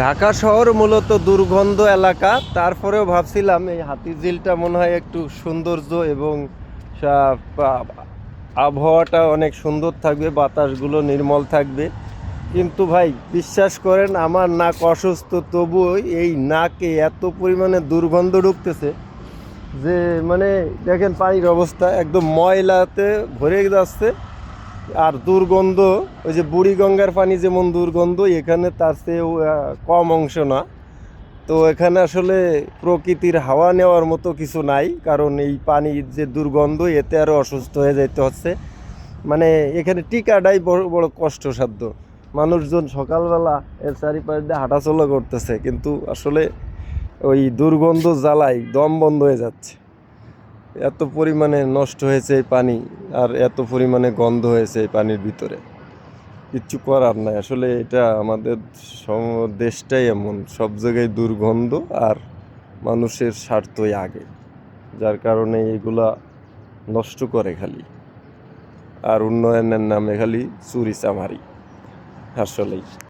ঢাকা শহর মূলত দুর্গন্ধ এলাকা, তারপরেও ভাবছিলাম এই হাতিঝিলটা মনে হয় একটু সৌন্দর্য এবং আবহাওয়াটা অনেক সুন্দর থাকবে, বাতাসগুলো নির্মল থাকবে। কিন্তু ভাই বিশ্বাস করেন, আমার নাক অসুস্থ, তবুও এই নাকে এত পরিমাণে দুর্গন্ধ ঢুকতেছে যে মানে দেখেন পানির অবস্থা একদম ময়লাতে ভরে যাচ্ছে। আর দুর্গন্ধ, ওই যে বুড়িগঙ্গার পানি যেমন দুর্গন্ধ, এখানে তার চেয়েও কম অংশ না। তো এখানে আসলে প্রকৃতির হাওয়া নেওয়ার মতো কিছু নাই, কারণ এই পানির যে দুর্গন্ধ, এতে আরও অসুস্থ হয়ে যেতে হচ্ছে। মানে এখানে টিকাটাই বড় বড় কষ্টসাধ্য। মানুষজন সকালবেলা এর চারিপাশ দিয়ে হাঁটাচলা করতেছে, কিন্তু আসলে ওই দুর্গন্ধ জ্বালাই দম বন্ধ হয়ে যাচ্ছে। এত পরিমাণে নষ্ট হয়েছে এই পানি, আর এত পরিমাণে গন্ধ হয়েছে এই পানির ভিতরে। কিচ্ছু করার নাই আসলে, এটা আমাদের দেশটাই এমন, সব জায়গায় দুর্গন্ধ আর মানুষের স্বার্থই আগে, যার কারণে এগুলা নষ্ট করে খালি, আর উন্নয়নের নামে খালি চুরি চামারি আসলেই।